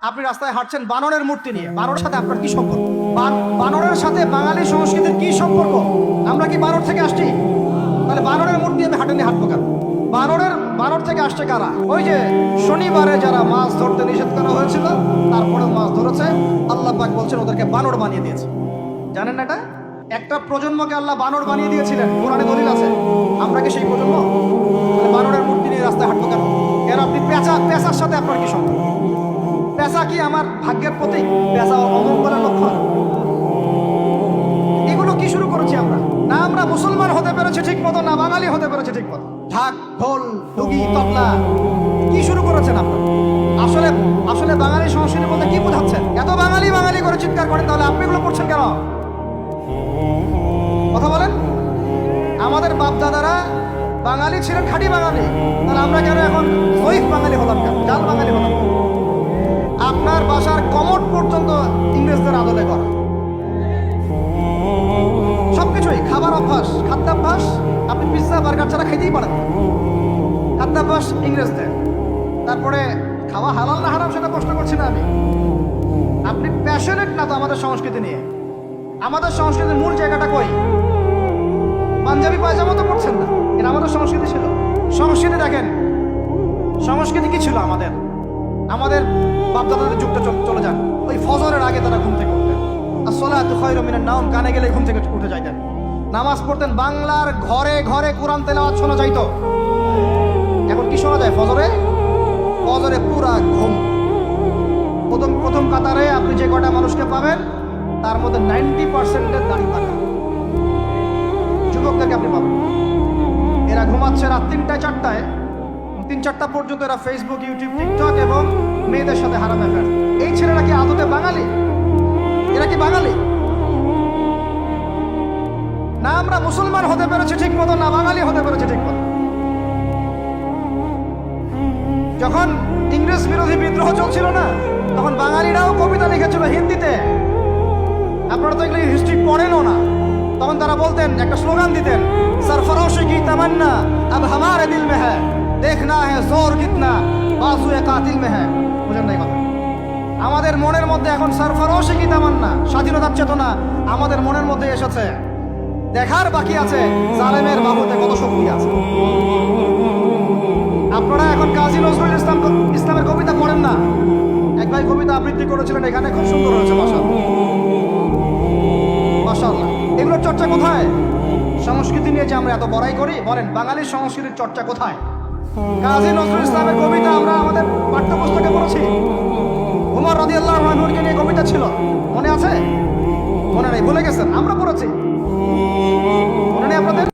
আপনি রাস্তায় হাঁটছেন বানরের মূর্তি নিয়ে, বানরের সাথে আপনার কি সম্পর্ক? বানরের সাথে বাঙালি সংস্কৃতির কি সম্পর্ক? আমরা কি বানর থেকে আসছি? তাহলে বানরের মূর্তি আমি হাঁটে নিয়ে হাঁটবো কেন? বানর থেকে আসছে কারা? ওই যে শনিবারে যারা মাছ ধরতে নিষেধ করা হয়েছিল তারপরে মাছ ধরেছে, আল্লাহ পাক বলছেন ওদেরকে বানর বানিয়ে দিয়েছে। জানেন না এটা? একটা প্রজন্মকে আল্লাহ বানর বানিয়ে দিয়েছিলেন, কোরআনে দলিল আছে। আমরা কি সেই প্রজন্ম? তাহলে বানরের মূর্তি নিয়ে রাস্তায় হাঁটবো কেন? কেন আপনি পেঁচার সাথে আপনার কি সম্পর্ক? পেঁচা কি আমার ভাগ্যের প্রতীক? পেঁচা অমঙ্গলের লক্ষণ? এগুলো কি শুরু করেছি আমরা? না আমরা মুসলমান হতে পেরেছি ঠিক মতো, না বাঙালি হতে পেরেছি ঠিক মতো। ঢাক, ঢোল, ডুগি, তবলা কি শুরু করেছেন আপনারা? আসলে আসলে বাঙালি সংস্কৃতি বলতে কি বোঝাচ্ছেন? এত বাঙালি বাঙালি করে চিৎকার করেন, তাহলে আপনি এগুলো করছেন কেন? কথা বলেন। আমাদের বাপ দাদারা বাঙালি ছিলেন, খাঁটি বাঙালি, তাহলে আমরা কেন এখন জয়ীফ বাঙালি হলাম কেন? জাল বাঙালি হলাম কেন? আপনার বাসার কমোড পর্যন্ত ইংরেজদের আদলে করা, সবকিছুই খাবার অভ্যাস, খাদ্যাভ্যাস আপনি পিৎজা বার্গার ছাড়া খেতেই পারেন, খাদ্যাভ্যাস ইংরেজদের। তারপরে খাওয়া হালাল না হারাম সেটা প্রশ্ন করছি না আমি। আপনি প্যাশনেট না তো আমাদের সংস্কৃতি নিয়ে? আমাদের সংস্কৃতির মূল জায়গাটা কই? পাঞ্জাবি পায়জামা তো পড়ছেন না, এটা আমাদের সংস্কৃতি ছিল। সংস্কৃতি দেখেন, সংস্কৃতি কি ছিল আমাদের? আমাদের বাপদাদাদের যুগটা চলে যান, ওই ফজরের আগে তারা ঘুম থেকে উঠতেন, আসসালাতু খায়রুম মিনান নাওম কানে গেলে ঘুম থেকে উঠে যাইতেন, নামাজ পড়তেন, বাংলার ঘরে ঘরে কোরআন তেলাওয়াত শোনা যাইতো। এখন কি শোনা যায়? ফজরে পুরা ঘুম। প্রথম কাতারে আপনি যে কটা মানুষকে পাবেন তার মধ্যে 90% দাড়ি পাকা যুবকদেরকে আপনি পাবেন। এরা ঘুমাচ্ছে রাত 3টা-4টায়, 3-4টা পর্যন্ত এরা ফেসবুক, ইউটিউব, টিকটক এবং মেয়েদের সাথে হারাম অ্যাফেয়ার। এই ছেলেরা কি আদতে বাঙালি? এরা কি বাঙালি? না আমরা মুসলমান হতে পেরেছি ঠিক মতো, না বাঙালি হতে পেরেছি ঠিক মতো। যখন ইংরেজ বিরোধী বিদ্রোহ চলছিল না, তখন বাঙালিরাও কবিতা লিখেছিল হিন্দিতে। আপনারা তো এগুলো হিস্ট্রি পড়েনও না। তখন তারা বলতেন, একটা স্লোগান দিতেন, সরফরোশি কি তামান্না আব হামারে দিল মে হ্যায়, দেখনা হ্যায় জোর কিতনা বাজুয়ে কাতিল মে হ্যায়। বুঝেন না এই কথা? আমাদের মনের মধ্যে এখন সরফরোশি কি তামান্না, স্বাধীনতার চেতনা আমাদের মনের মধ্যে এসেছে। দেখার বাকি আছে জালেমের বাহুতে কত শক্তি আছে। আপনারা এখন কাজী নজরুল ইসলামের কবিতা পড়েন না? এক ভাই কবিতা আবৃত্তি করেছিলেন এখানে, খুব সুন্দর হয়েছে, মাশাআল্লাহ। এগুলোর চর্চা কোথায়? সংস্কৃতি নিয়ে যে আমরা এত বড়াই করি, বলেন বাঙালির সংস্কৃতির চর্চা কোথায়? কাজী নজরুল ইসলামের কবিতা আমরা আমাদের পাঠ্যপুস্তকে পড়েছি। উমর রাদিয়াল্লাহু আনহুকে নিয়ে কবিতা ছিল, মনে আছে? মনে নেই, ভুলে গেছেন? আমরা পড়েছি।